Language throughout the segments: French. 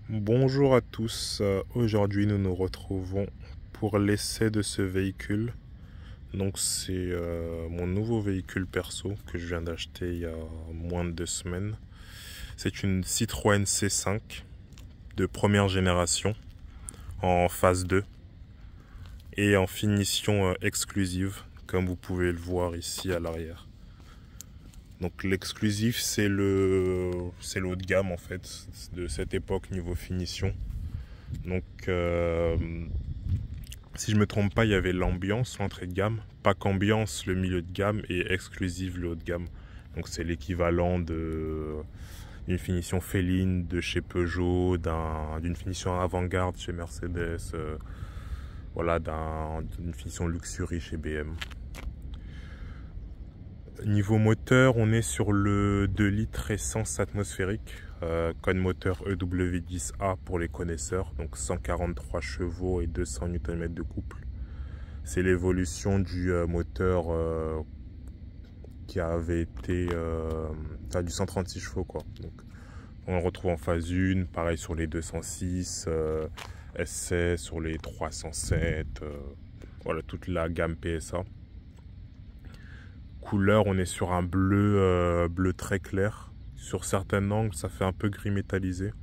Bonjour à tous, aujourd'hui nous nous retrouvons pour l'essai de ce véhicule. Donc c'est mon nouveau véhicule perso que je viens d'acheter il y a moins de 2 semaines. C'est une Citroën C5 de première génération en phase 2 et en finition exclusive comme vous pouvez le voir ici à l'arrière. Donc l'exclusif c'est le haut de gamme en fait de cette époque niveau finition. Donc si je me trompe pas, il y avait l'ambiance l'entrée de gamme, pack ambiance le milieu de gamme et exclusive le haut de gamme. Donc c'est l'équivalent d'une finition féline de chez Peugeot, d'une finition avant-garde chez Mercedes, voilà, d'une finition luxury chez BM. Niveau moteur, on est sur le 2 litres essence atmosphérique, code moteur EW10A pour les connaisseurs, donc 143 chevaux et 200 Nm de couple. C'est l'évolution du moteur qui avait été du 136 chevaux quoi. Donc, on le retrouve en phase 1, pareil sur les 206, essai sur les 307, voilà toute la gamme PSA. Couleur, on est sur un bleu, bleu très clair. Sur certains angles, ça fait un peu gris métallisé.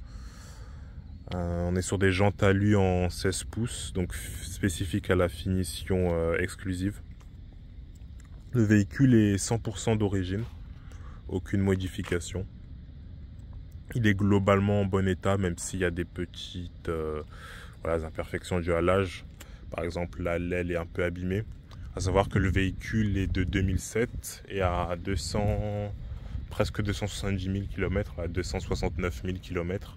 On est sur des jantes alu en 16 pouces, donc spécifique à la finition exclusive. Le véhicule est 100% d'origine, aucune modification. Il est globalement en bon état, même s'il y a des petites imperfections dues à l'âge. Par exemple, l'aile est un peu abîmée. À savoir que le véhicule est de 2007 et à presque 270 000 km, à 269 000 km.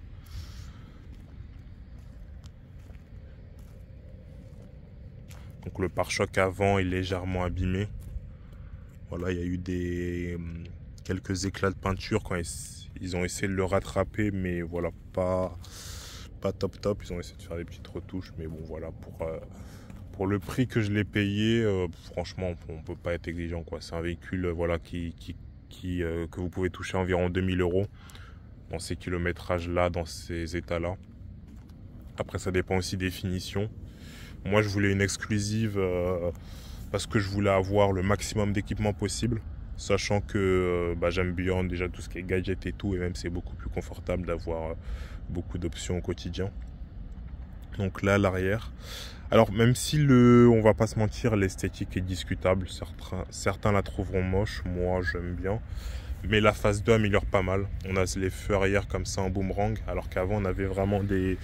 Donc le pare-choc avant est légèrement abîmé. Voilà, il y a eu quelques éclats de peinture quand ils ont essayé de le rattraper, mais voilà, pas top. Ils ont essayé de faire des petites retouches, mais bon voilà, pour le prix que je l'ai payé, franchement, on peut pas être exigeant quoi. C'est un véhicule que vous pouvez toucher à environ 2000 € dans ces kilométrages-là, dans ces états-là. Après, ça dépend aussi des finitions. Moi, je voulais une exclusive parce que je voulais avoir le maximum d'équipement possible, sachant que j'aime bien déjà tout ce qui est gadget et tout, et même c'est beaucoup plus confortable d'avoir beaucoup d'options au quotidien. Donc là, à l'arrière. Alors même si on va pas se mentir, l'esthétique est discutable, certains la trouveront moche, moi j'aime bien. Mais la phase 2 améliore pas mal. On a les feux arrière comme ça en boomerang, alors qu'avant on avait vraiment des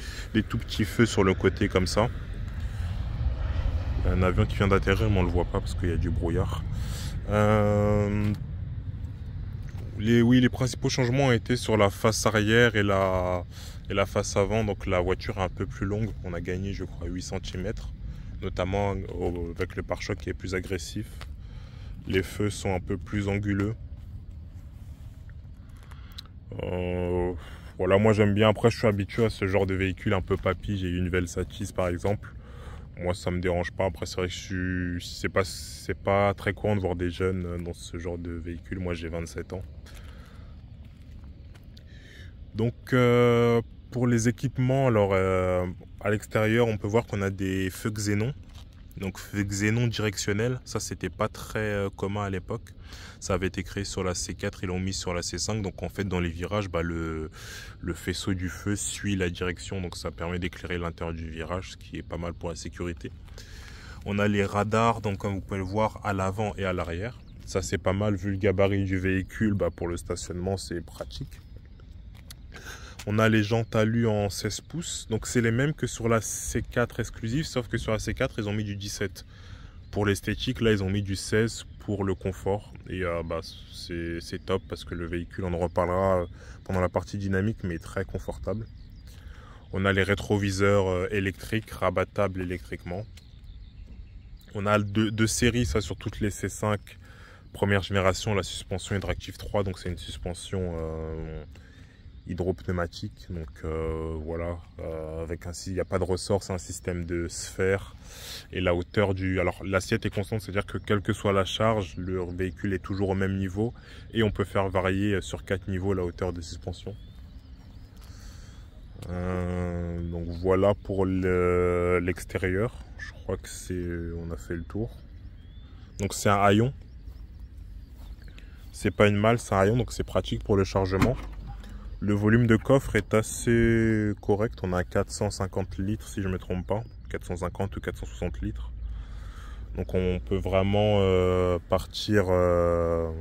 tout petits feux sur le côté comme ça. Un avion qui vient d'atterrir, mais on le voit pas parce qu'il y a du brouillard. Les principaux changements ont été sur la face arrière et la face avant. Donc la voiture est un peu plus longue. On a gagné, je crois, 8 cm, notamment avec le pare-choc qui est plus agressif. Les feux sont un peu plus anguleux. Voilà, moi j'aime bien. Après, je suis habitué à ce genre de véhicule un peu papy. J'ai eu une Velsatis par exemple. Moi, ça me dérange pas. Après, c'est vrai que c'est pas très courant de voir des jeunes dans ce genre de véhicule. Moi, j'ai 27 ans. Donc, pour les équipements, alors à l'extérieur, on peut voir qu'on a des feux xénon. Donc, feux xénon directionnels. Ça, c'était pas très commun à l'époque. Ça avait été créé sur la C4, ils l'ont mis sur la C5. Donc, en fait, dans les virages, le faisceau du feu suit la direction. Donc, ça permet d'éclairer l'intérieur du virage, ce qui est pas mal pour la sécurité. On a les radars, donc comme vous pouvez le voir, à l'avant et à l'arrière. Ça, c'est pas mal vu le gabarit du véhicule. Pour le stationnement, c'est pratique. On a les jantes alu en 16 pouces. Donc, c'est les mêmes que sur la C4 exclusive, sauf que sur la C4, ils ont mis du 17. Pour l'esthétique, là, ils ont mis du 16 pour le confort. Et c'est top parce que le véhicule, on en reparlera pendant la partie dynamique, mais très confortable. On a les rétroviseurs électriques, rabattables électriquement. On a deux séries, ça, sur toutes les C5. Première génération, la suspension Hydractive 3. Donc, c'est une suspension hydropneumatique, donc voilà, il n'y a pas de ressort, c'est un système de sphère, et la hauteur alors l'assiette est constante, c'est-à-dire que quelle que soit la charge, le véhicule est toujours au même niveau, et on peut faire varier sur 4 niveaux la hauteur de suspension. voilà pour l'extérieur. Je crois que on a fait le tour. Donc c'est un haillon. C'est pas une malle, c'est un haillon, donc c'est pratique pour le chargement. Le volume de coffre est assez correct. On a 450 litres si je ne me trompe pas. 450 ou 460 litres. Donc on peut vraiment partir en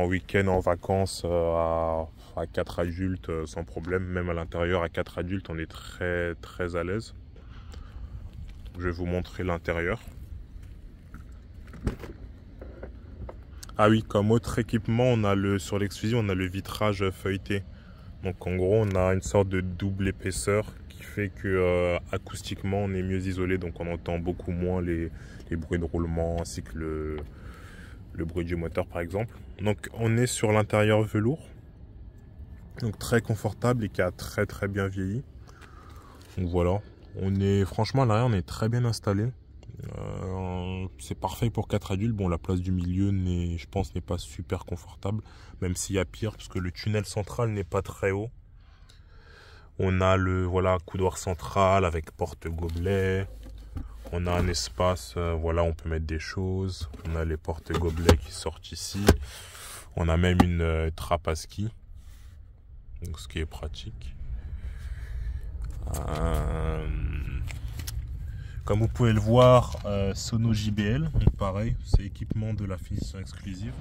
week-end, en vacances à 4 adultes sans problème. Même à l'intérieur, à 4 adultes, on est très très à l'aise. Je vais vous montrer l'intérieur. Ah oui, comme autre équipement, on a sur l'exclusive, on a le vitrage feuilleté. Donc en gros, on a une sorte de double épaisseur qui fait que acoustiquement, on est mieux isolé. Donc on entend beaucoup moins les bruits de roulement ainsi que le bruit du moteur par exemple. Donc on est sur l'intérieur velours. Donc très confortable et qui a très très bien vieilli. Donc voilà, franchement à l'arrière, on est très bien installé. C'est parfait pour 4 adultes. Bon, la place du milieu je pense n'est pas super confortable, même s'il y a pire parce que le tunnel central n'est pas très haut. On a le couloir central avec porte-gobelet. On a un espace, on peut mettre des choses. On a les porte-gobelets qui sortent ici. On a même une trappe à ski, donc ce qui est pratique. Comme vous pouvez le voir, Sono JBL, donc pareil, c'est équipement de la finition exclusive.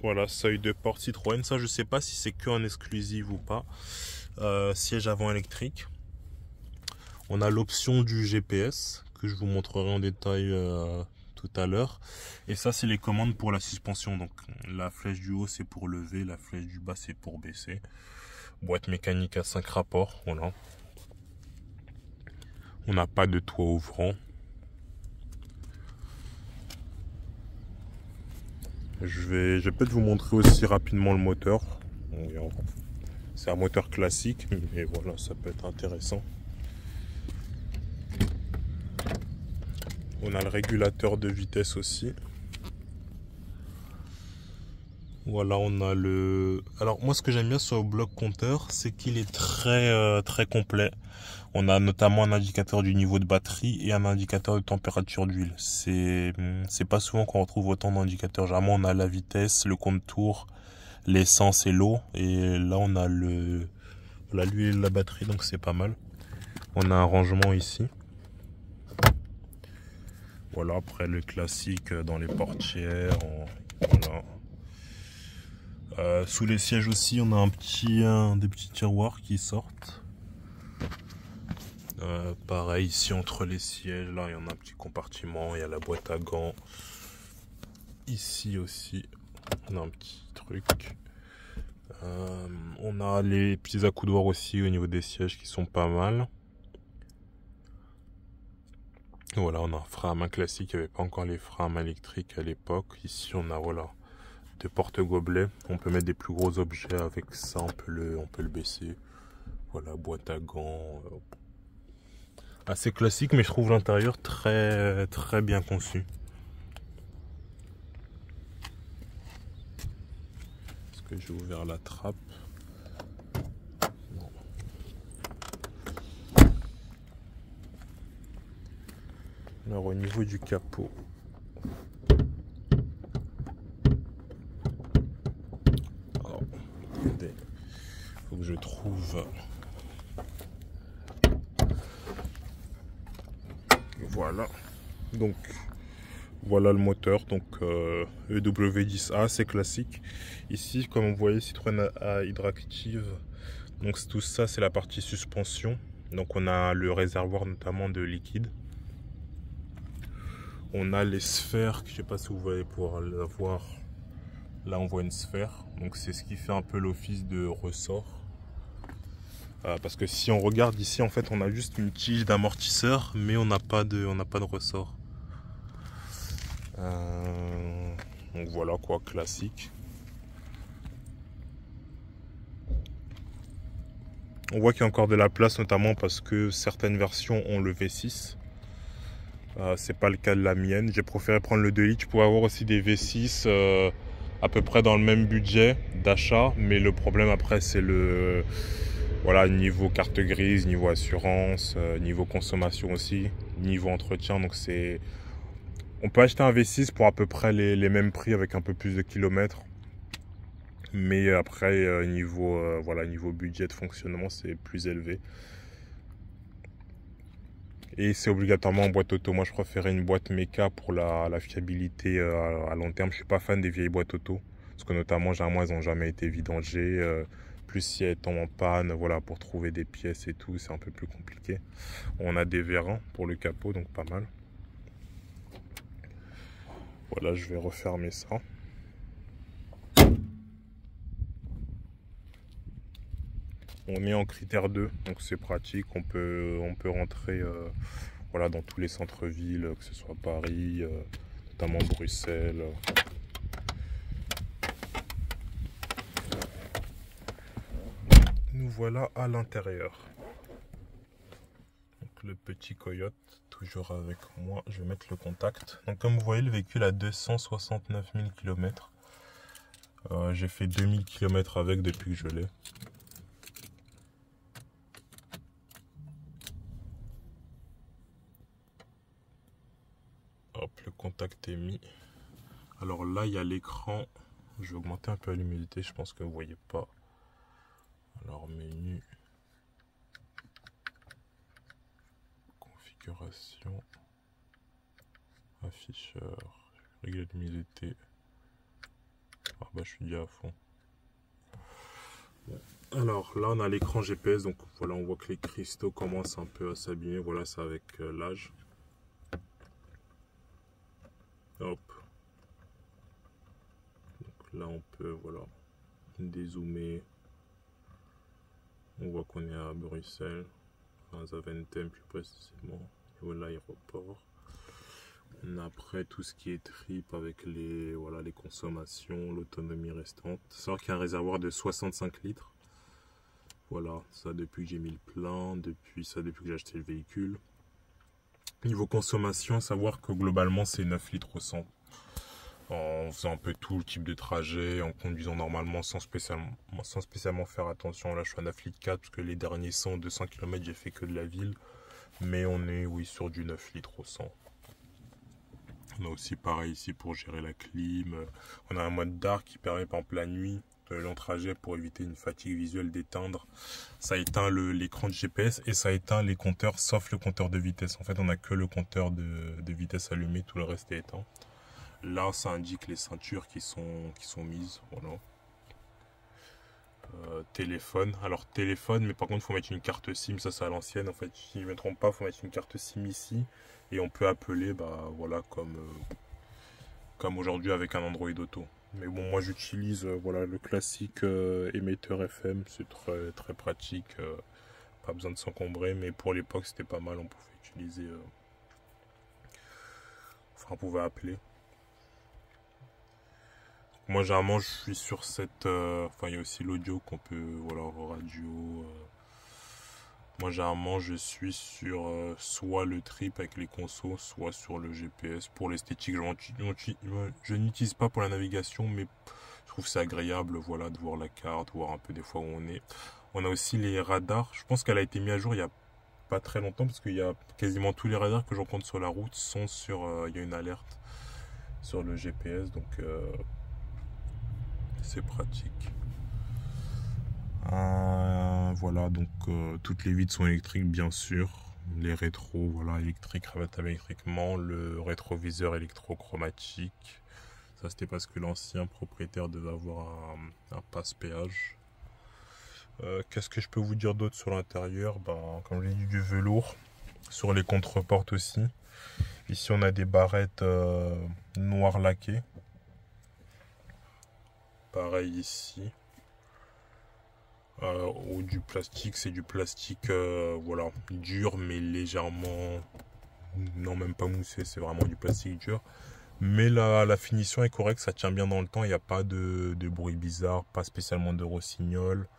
Voilà, seuil de porte Citroën, ça je sais pas si c'est que en exclusive ou pas. Siège avant électrique. On a l'option du GPS que je vous montrerai en détail tout à l'heure. Et ça c'est les commandes pour la suspension. Donc la flèche du haut c'est pour lever, la flèche du bas c'est pour baisser. Boîte mécanique à 5 rapports, voilà. On n'a pas de toit ouvrant. Je vais peut-être vous montrer aussi rapidement le moteur. C'est un moteur classique, mais voilà, ça peut être intéressant. On a le régulateur de vitesse aussi. Voilà, on a le... Alors moi ce que j'aime bien sur le bloc compteur, c'est qu'il est très complet. On a notamment un indicateur du niveau de batterie et un indicateur de température d'huile. C'est pas souvent qu'on retrouve autant d'indicateurs. Généralement on a la vitesse, le compte tour, l'essence et l'eau. Et là on a l'huile et la batterie, donc c'est pas mal. On a un rangement ici. Voilà, après le classique dans les portières. Voilà. Sous les sièges aussi, on a des petits tiroirs qui sortent. Pareil ici entre les sièges, là il y en a un petit compartiment, il y a la boîte à gants. Ici aussi, on a un petit truc. On a les petits accoudoirs aussi au niveau des sièges qui sont pas mal. Voilà, on a un frein à main classique, il n'y avait pas encore les freins à main électriques à l'époque. Ici on a deux porte-gobelets, on peut mettre des plus gros objets avec ça, on peut le baisser. Voilà, boîte à gants. Assez classique, mais je trouve l'intérieur très bien conçu. Est-ce que j'ai ouvert la trappe? Non. Alors au niveau du capot, attendez, faut que je trouve. Voilà, donc voilà le moteur, donc EW10A, c'est classique. Ici, comme vous voyez, Citroën Hydractive, donc tout ça c'est la partie suspension. Donc on a le réservoir notamment de liquide. On a les sphères, je ne sais pas si vous voyez pouvoir la voir. Là on voit une sphère, donc c'est ce qui fait un peu l'office de ressort. Parce que si on regarde ici, en fait, on a juste une tige d'amortisseur, mais on n'a pas de ressort. Donc voilà quoi, classique. On voit qu'il y a encore de la place, notamment parce que certaines versions ont le V6. C'est pas le cas de la mienne. J'ai préféré prendre le 2 litres. Je pouvais avoir aussi des V6 à peu près dans le même budget d'achat, mais le problème après c'est le voilà, niveau carte grise, niveau assurance, niveau consommation aussi, niveau entretien. Donc c'est on peut acheter un V6 pour à peu près les mêmes prix avec un peu plus de kilomètres. Mais après voilà, niveau budget de fonctionnement, c'est plus élevé. Et c'est obligatoirement en boîte auto. Moi, je préférais une boîte méca pour la fiabilité à long terme. Je suis pas fan des vieilles boîtes auto. Parce que notamment, généralement, elles n'ont jamais été vidangées. Plus si elles tombent en panne, voilà, pour trouver des pièces et tout, c'est un peu plus compliqué. On a des vérins pour le capot, donc pas mal. Voilà, je vais refermer ça. On est en critère 2, donc c'est pratique. On peut rentrer voilà, dans tous les centres-villes, que ce soit Paris, notamment Bruxelles. Nous voilà à l'intérieur. Donc le petit Coyote, toujours avec moi. Je vais mettre le contact. Donc comme vous voyez, le véhicule a 269 000 km. J'ai fait 2000 km avec depuis que je l'ai. Hop, le contact est mis. Alors là, il y a l'écran. Je vais augmenter un peu la luminosité, je pense que vous ne voyez pas. Alors, menu. Configuration. Afficheur. Régler la luminosité. Ah bah, je suis déjà à fond. Bon. Alors là, on a l'écran GPS. Donc voilà, on voit que les cristaux commencent un peu à s'abîmer. Voilà, c'est avec l'âge. Hop. Donc là, on peut, voilà, dézoomer. On voit qu'on est à Bruxelles, à Zaventem plus précisément, au niveau de l'aéroport. On a après tout ce qui est trip avec les, voilà, les consommations, l'autonomie restante. C'est vrai qu'il y a un réservoir de 65 litres. Voilà, ça depuis que j'ai mis le plein, depuis que j'ai acheté le véhicule. Niveau consommation, à savoir que globalement c'est 9 litres au 100. En faisant un peu tout le type de trajet, en conduisant normalement sans spécialement faire attention. Là je suis à 9 litres 4 parce que les derniers 100-200 km j'ai fait que de la ville. Mais on est oui sur du 9 litres au 100. On a aussi pareil ici pour gérer la clim. On a un mode dark qui permet par exemple la nuit, de long trajet pour éviter une fatigue visuelle d'éteindre. Ça éteint l'écran de GPS et ça éteint les compteurs sauf le compteur de vitesse. En fait on n'a que le compteur de vitesse allumé, tout le reste est éteint. Là, ça indique les ceintures qui sont mises. Voilà. Téléphone. Alors, téléphone, mais par contre, il faut mettre une carte SIM. Ça, c'est à l'ancienne. En fait, si je ne me trompe pas, il faut mettre une carte SIM ici. Et on peut appeler, bah, voilà, comme aujourd'hui avec un Android Auto. Mais bon, moi, j'utilise voilà, le classique émetteur FM. C'est très, très pratique. Pas besoin de s'encombrer. Mais pour l'époque, c'était pas mal. On pouvait utiliser... Enfin, on pouvait appeler. Moi, généralement, je suis sur cette... Enfin, il y a aussi l'audio qu'on peut... Voilà, radio... Moi, généralement, je suis sur soit le trip avec les consos, soit sur le GPS. Pour l'esthétique, je n'utilise pas pour la navigation, mais je trouve que c'est agréable, voilà, de voir la carte, voir un peu des fois où on est. On a aussi les radars. Je pense qu'elle a été mise à jour il y a pas très longtemps, parce qu'il y a quasiment tous les radars que je rencontre sur la route sont sur... il y a une alerte sur le GPS, donc... c'est pratique. Voilà, donc toutes les vitres sont électriques bien sûr. Les rétros, voilà, électriques, rabattables électriquement. Le rétroviseur électrochromatique. Ça, c'était parce que l'ancien propriétaire devait avoir un passe-péage. Qu'est-ce que je peux vous dire d'autre sur l'intérieur? Comme je l'ai dit, du velours. Sur les contreportes aussi. Ici, on a des barrettes noires laquées. Pareil ici. Ou du plastique, c'est du plastique voilà, dur mais légèrement, non même pas moussé, c'est vraiment du plastique dur. Mais la finition est correcte, ça tient bien dans le temps, il n'y a pas de bruit bizarre, pas spécialement de rossignol.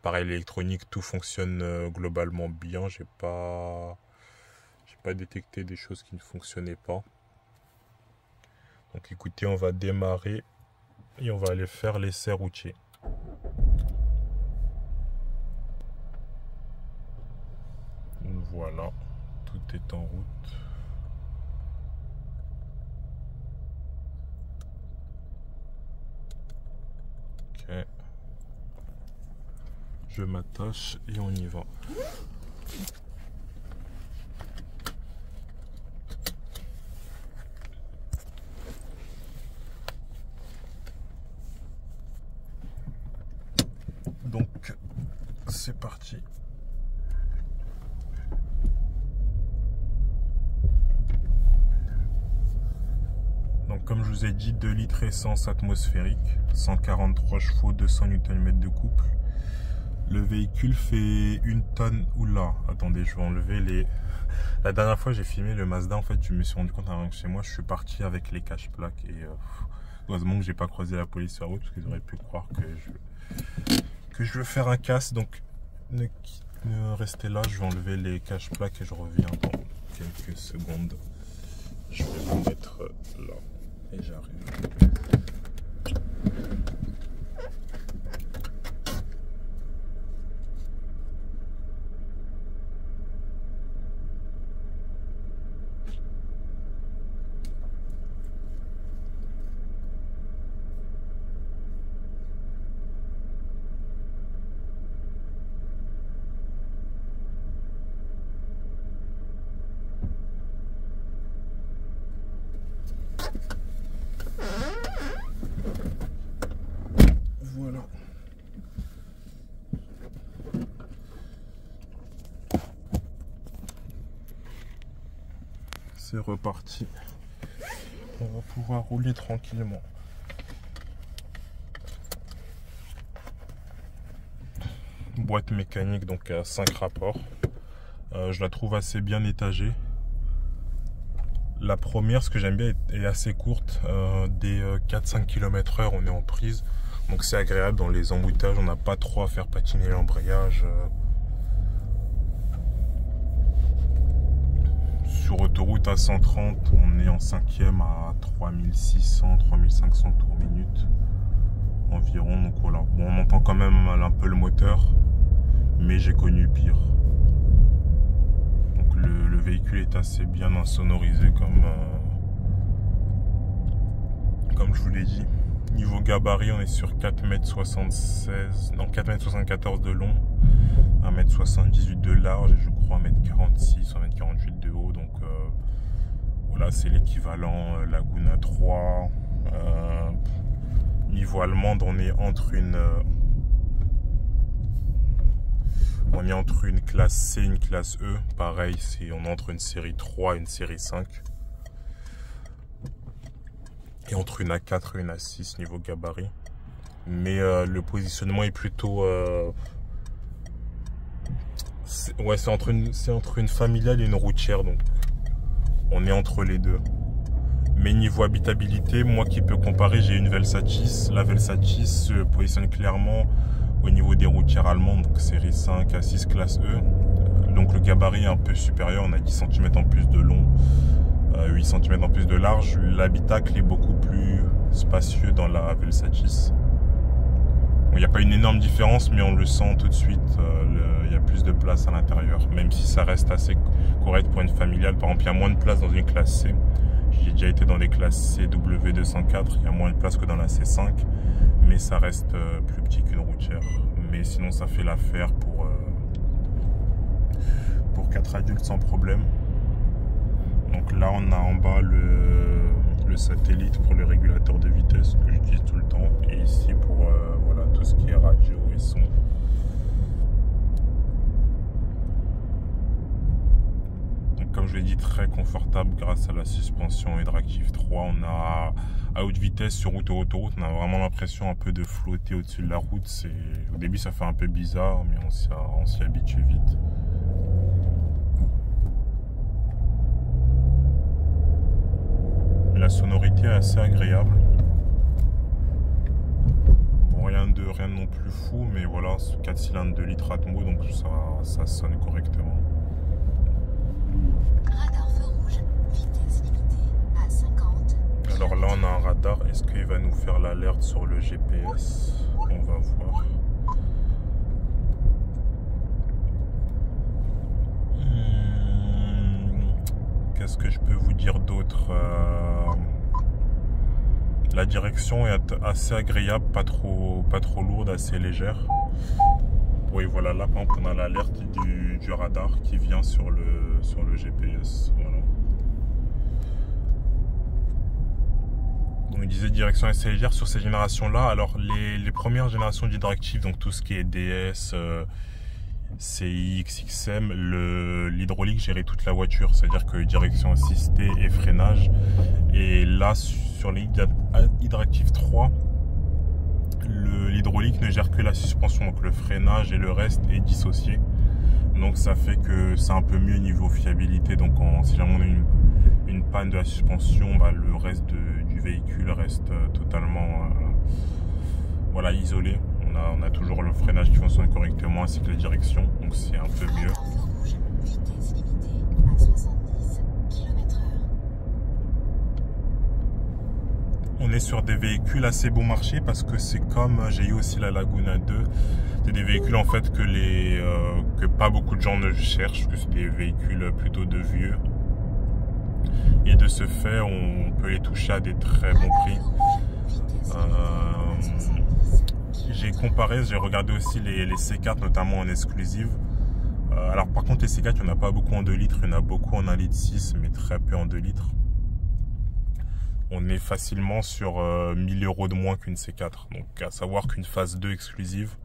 Pareil l'électronique, tout fonctionne globalement bien, j'ai pas pas détecté des choses qui ne fonctionnaient pas. Donc écoutez, on va démarrer et on va aller faire l'essai routier. Voilà, tout est en route. Ok. Je m'attache et on y va. Donc, c'est parti. Donc, comme je vous ai dit, 2 litres essence atmosphérique, 143 chevaux, 200 Nm de couple. Le véhicule fait 1 tonne. Oula, attendez, je vais enlever les... La dernière fois, j'ai filmé le Mazda. En fait, je me suis rendu compte avant que chez moi, je suis parti avec les cache-plaques. Et heureusement que j'ai pas croisé la police sur la route, parce qu'ils auraient pu croire que je veux faire un casse. Donc, ne restez là. Je vais enlever les cache-plaques et je reviens dans quelques secondes. Je vais le mettre là. Et j'arrive. Voilà. C'est reparti. On va pouvoir rouler tranquillement. Boîte mécanique donc à 5 rapports. Je la trouve assez bien étagée. La première, ce que j'aime bien, est assez courte. Des 4-5 km/h, on est en prise. Donc c'est agréable dans les emboutages. On n'a pas trop à faire patiner l'embrayage. Sur autoroute à 130, on est en 5e à 3600-3500 tours minute environ. Donc voilà. Bon, on entend quand même un peu le moteur, mais j'ai connu pire. Donc le véhicule est assez bien insonorisé comme je vous l'ai dit. Niveau gabarit, on est sur 4,76 m, non 4,74 m de long, 1,78 m de large et je crois 1,46 m, 1,48 m de haut. Donc voilà, c'est l'équivalent Laguna 3. Niveau allemande, on est entre une classe C et une classe E. Pareil, on est entre une série 3 et une série 5. Et entre une A4 et une A6 niveau gabarit. Mais le positionnement est plutôt... ouais, c'est entre une familiale et une routière. Donc on est entre les deux. Mais niveau habitabilité, moi qui peux comparer, j'ai une Velsatis. La Velsatis se positionne clairement au niveau des routières allemandes, donc série 5 à 6 classe E. Donc le gabarit est un peu supérieur, on a 10 cm en plus de long, 8 cm en plus de large. L'habitacle est beaucoup plus spacieux dans la Velsatis. Il n'y a pas une énorme différence, mais on le sent tout de suite, il y a plus de place à l'intérieur, même si ça reste assez correct pour une familiale. Par exemple, il y a moins de place dans une classe C. J'ai déjà été dans les classes CW204, il y a moins de place que dans la C5, mais ça reste plus petit qu'une routière. Mais sinon, ça fait l'affaire pour 4 adultes sans problème. Donc là, on a en bas le satellite pour le régulateur de vitesse que j'utilise tout le temps. Et ici pour voilà, tout ce qui est radio et son. Donc comme je l'ai dit, très confortable grâce à la suspension Hydractive 3. On a à haute vitesse sur route ou autoroute, on a vraiment l'impression un peu de flotter au-dessus de la route. Au début ça fait un peu bizarre, mais on s'y habitue vite. La sonorité est assez agréable. Bon, rien de non plus fou, mais voilà, 4 cylindres de litres Atmo, donc ça sonne correctement. Radar feu rouge, vitesse limitée à 50. Alors là, on a un radar. Est-ce qu'il va nous faire l'alerte sur le GPS? On va voir. Qu'est-ce que je peux vous dire d'autre? La direction est assez agréable, pas trop lourde, assez légère. Oui, voilà, là par exemple on a l'alerte du radar qui vient sur le GPS. Voilà. On disait direction assez légère sur ces générations-là. Alors les premières générations d'Hydractive, donc tout ce qui est DS, CX, XM, l'hydraulique gérait toute la voiture, c'est-à-dire que direction assistée et freinage. Et là, sur les Hydractive 3, l'hydraulique ne gère que la suspension, donc le freinage et le reste est dissocié. Donc ça fait que c'est un peu mieux niveau fiabilité. Donc si jamais on a une panne de la suspension, bah, le reste du véhicule reste totalement voilà, isolé. On a toujours le freinage qui fonctionne correctement ainsi que la direction, donc c'est un peu mieux. Vitesse limitée à 70 km/h. On est sur des véhicules assez bon marché parce que c'est comme j'ai eu aussi la Laguna 2. C'est des véhicules en fait que pas beaucoup de gens ne cherchent, que c'est des véhicules plutôt de vieux. Et de ce fait, on peut les toucher à des très bons prix. J'ai comparé, j'ai regardé aussi les C4, notamment en exclusive. Alors par contre, les C4, il n'y en a pas beaucoup en 2 litres, il y en a beaucoup en 1,6 litre, mais très peu en 2 litres. On est facilement sur 1000 € de moins qu'une C4. Donc à savoir qu'une phase 2 exclusive,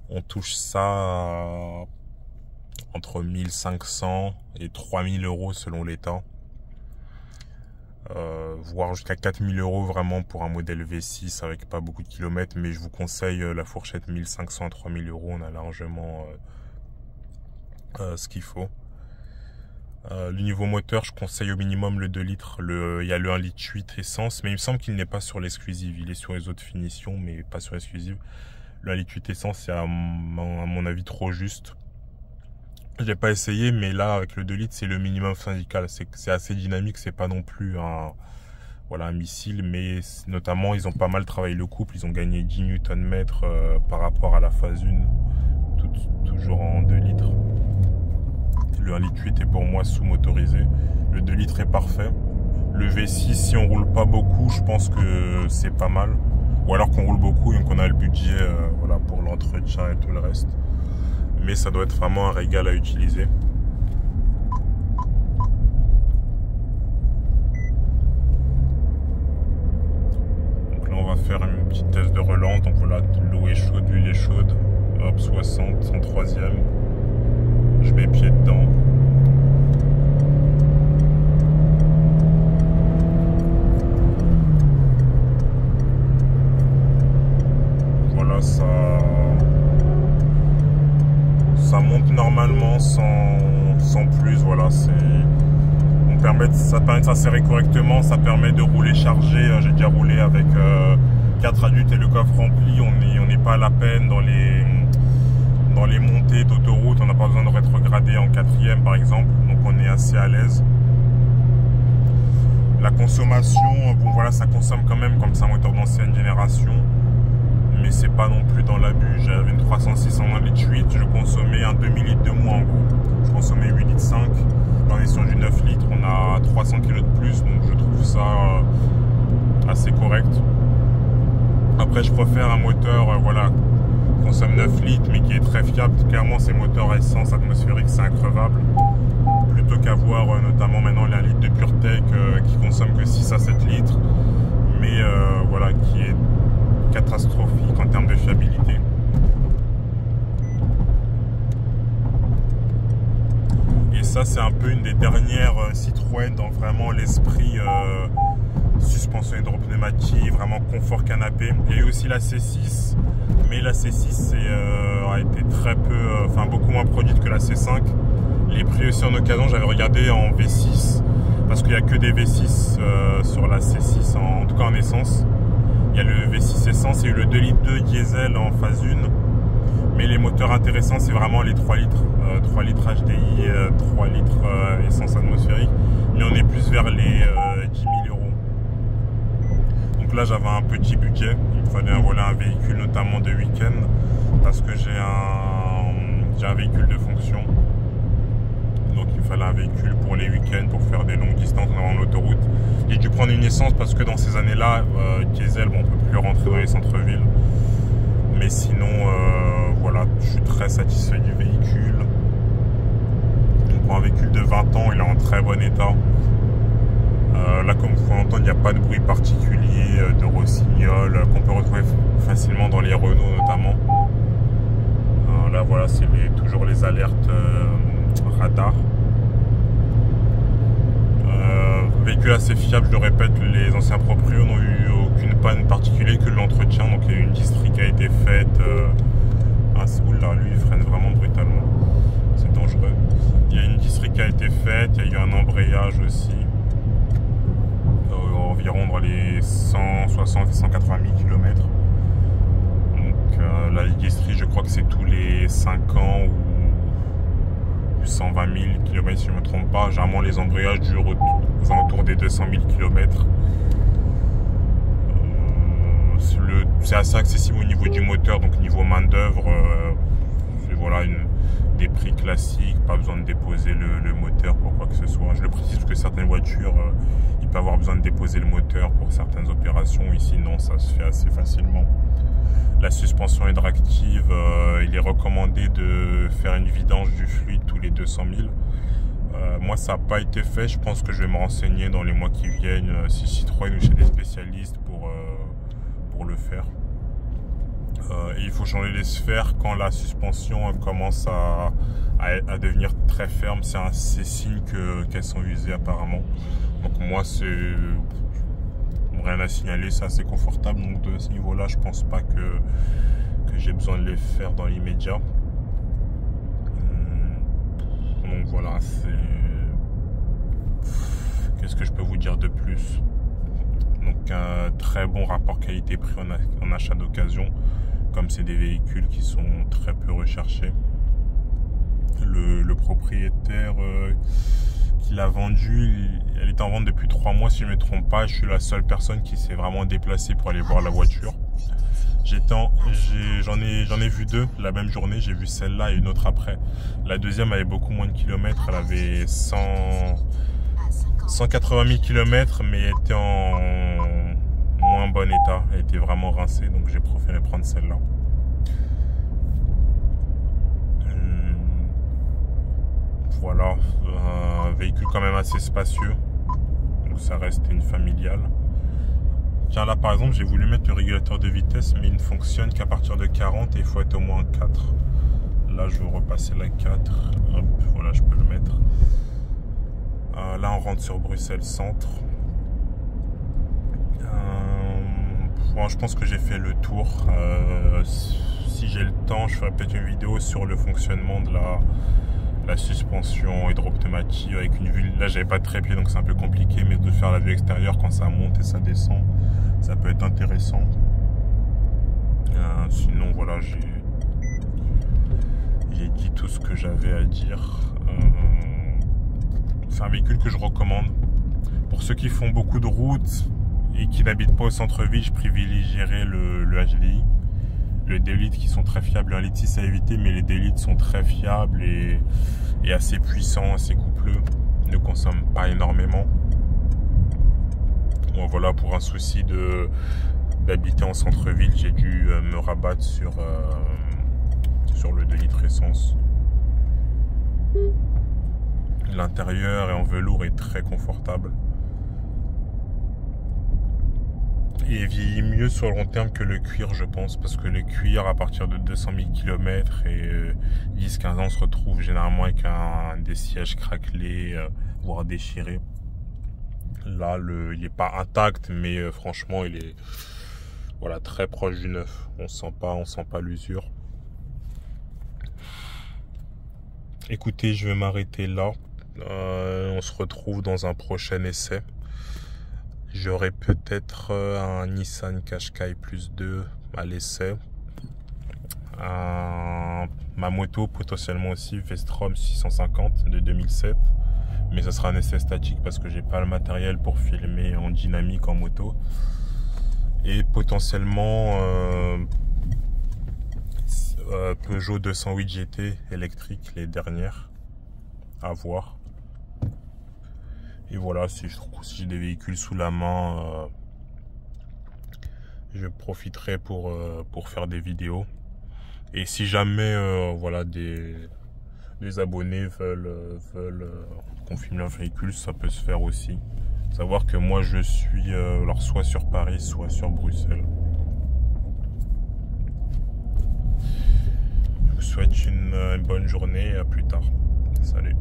on touche ça entre 1500 et 3000 € selon les temps. Voire jusqu'à 4000 € vraiment pour un modèle V6 avec pas beaucoup de kilomètres, mais je vous conseille la fourchette 1500 à 3000 €, on a largement ce qu'il faut. Le niveau moteur, je conseille au minimum le 2 litres. Il y a le 1,8 litre essence, mais il me semble qu'il n'est pas sur l'exclusive. Il est sur les autres finitions, mais pas sur l'exclusive. Le 1,8 litre essence, c'est à mon avis trop juste. J'ai pas essayé, mais là, avec le 2 litres, c'est le minimum syndical. C'est assez dynamique, c'est pas non plus un missile, mais notamment, ils ont pas mal travaillé le couple. Ils ont gagné 10 Nm par rapport à la phase 1, toujours en 2 litres. Le 1,8 litre est pour moi sous-motorisé. Le 2 litres est parfait. Le V6, si on roule pas beaucoup, je pense que c'est pas mal. Ou alors qu'on roule beaucoup et qu'on a le budget voilà, pour l'entretien et tout le reste. Mais ça doit être vraiment un régal à utiliser. Donc là on va faire une petite test de relance. Donc voilà, l'eau est chaude, l'huile est chaude. Hop, 60, 103e. Je mets pied dedans. Voilà, ça monte normalement sans plus. Voilà, ça permet de s'insérer correctement, ça permet de rouler chargé. J'ai déjà roulé avec 4 adultes et le coffre rempli. On n'est pas à la peine dans les montées d'autoroute. On n'a pas besoin de rétrograder en 4e par exemple, donc on est assez à l'aise. La consommation, bon voilà, ça consomme quand même comme c'est un moteur d'ancienne génération, mais c'est pas non plus dans l'abus. J'avais une 306 en 1,8 litre, je consommais un demi-litre de moins en gros. Je consommais 8,5 litres. Là on est sur du 9 litres, on a 300 kg de plus, donc je trouve ça assez correct. Après je préfère un moteur voilà, qui consomme 9 litres mais qui est très fiable. Clairement ces moteurs à essence atmosphérique c'est increvable. Plutôt qu'avoir notamment maintenant les 1 litre de PureTech qui consomme que 6 à 7 litres, mais voilà, qui est catastrophique en termes de fiabilité. Et ça c'est un peu une des dernières Citroën dans vraiment l'esprit suspension hydropneumatique, vraiment confort canapé. Il y a eu aussi la C6, mais la C6 a été très peu, enfin beaucoup moins produite que la C5. Les prix aussi en occasion, j'avais regardé en V6, parce qu'il n'y a que des V6 sur la C6, en tout cas en essence. Il y a le V6 essence et le 2 litres 2 diesel en phase 1. Mais les moteurs intéressants, c'est vraiment les 3 litres. 3 litres HDI, 3 litres essence atmosphérique. Mais on est plus vers les 10 000 euros. Donc là, j'avais un petit budget. Il me fallait voler un véhicule, notamment de week-end. Parce que j'ai un véhicule de fonction. Donc il me fallait un véhicule pour les week-ends, pour faire des longues distances en autoroute. J'ai dû prendre une essence parce que dans ces années-là, diesel, bon, on ne peut plus rentrer dans les centres-villes. Mais sinon, voilà, je suis très satisfait du véhicule. Donc, pour un véhicule de 20 ans, il est en très bon état. Là, comme vous pouvez entendre, il n'y a pas de bruit particulier de rossignol qu'on peut retrouver facilement dans les Renault notamment. Là, voilà, c'est toujours les alertes radar. Véhicule assez fiable, je le répète, les anciens proprios n'ont eu aucune panne particulière que l'entretien. Donc il y a eu une distrie qui a été faite. Oula, lui il freine vraiment brutalement, c'est dangereux. Il y a une distrie qui a été faite, il y a eu un embrayage aussi. Environ dans les 160 et 180 000 km. Donc la distrie, je crois que c'est tous les 5 ans ou 120 000 km si je ne me trompe pas. Généralement les embrayages durent aux alentours des 200 000 km. C'est assez accessible au niveau du moteur, donc niveau main d'œuvre, c'est voilà, des prix classiques, pas besoin de déposer le moteur pour quoi que ce soit. Je le précise parce que certaines voitures, il peut avoir besoin de déposer le moteur pour certaines opérations. Ici non, ça se fait assez facilement. La suspension hydractive, il est recommandé de faire une vidange du fluide tous les 200 000. Moi, ça n'a pas été fait. Je pense que je vais me renseigner dans les mois qui viennent si Citroën ou chez des spécialistes pour le faire. Et il faut changer les sphères quand la suspension commence à devenir très ferme. C'est signe qu'elles sont usées apparemment. Donc moi, c'est rien à signaler, c'est assez confortable. Donc de ce niveau-là, je pense pas que j'ai besoin de les faire dans l'immédiat. Donc voilà, qu'est-ce que je peux vous dire de plus? Donc un très bon rapport qualité-prix en achat d'occasion, comme c'est des véhicules qui sont très peu recherchés. Le propriétaire qui l'a vendu, elle est en vente depuis 3 mois si je ne me trompe pas. Je suis la seule personne qui s'est vraiment déplacée pour aller voir la voiture. J'en ai vu 2 la même journée. J'ai vu celle-là et une autre après. La deuxième avait beaucoup moins de kilomètres. Elle avait 180 000 km, mais était en moins bon état. Elle était vraiment rincée, donc j'ai préféré prendre celle-là. Voilà, un véhicule quand même assez spacieux. Donc ça reste une familiale. Tiens, là par exemple, j'ai voulu mettre le régulateur de vitesse, mais il ne fonctionne qu'à partir de 40 et il faut être au moins 4. Là, je vais repasser la 4. Hop, voilà, je peux le mettre. Là, on rentre sur Bruxelles Centre. Bon, je pense que j'ai fait le tour. Si j'ai le temps, je ferai peut-être une vidéo sur le fonctionnement de la suspension hydropneumatique avec une vue. Là, j'avais pas de trépied, donc c'est un peu compliqué, mais de faire la vue extérieure quand ça monte et ça descend, ça peut être intéressant. Sinon, voilà, j'ai dit tout ce que j'avais à dire. C'est un véhicule que je recommande. Pour ceux qui font beaucoup de routes et qui n'habitent pas au centre-ville, je privilégierais le HDI. Le 2 litres qui sont très fiables, un litre 6 à éviter, mais les 2 litres sont très fiables et assez puissants, assez coupleux, ne consomment pas énormément. Bon, voilà, pour un souci d'habiter en centre-ville, j'ai dû me rabattre sur le 2 litres essence. L'intérieur est en velours et très confortable. Et vieillit mieux sur le long terme que le cuir, je pense, parce que le cuir, à partir de 200 000 km et 10-15 ans, on se retrouve généralement avec des sièges craquelés, voire déchirés. Là, il n'est pas intact, mais franchement, il est voilà, très proche du neuf. On sent pas l'usure. Écoutez, je vais m'arrêter là. On se retrouve dans un prochain essai. J'aurai peut-être un Nissan Qashqai Plus 2 à l'essai. ma moto potentiellement aussi Vestrom 650 de 2007, mais ça sera un essai statique parce que j'ai pas le matériel pour filmer en dynamique en moto, et potentiellement Peugeot 208 GT électrique, les dernières à voir. Et voilà, si j'ai des véhicules sous la main, je profiterai pour faire des vidéos. Et si jamais voilà, des abonnés veulent qu'on filme leur véhicule, ça peut se faire aussi. Savoir que moi je suis alors soit sur Paris, soit sur Bruxelles. Je vous souhaite une bonne journée et à plus tard. Salut.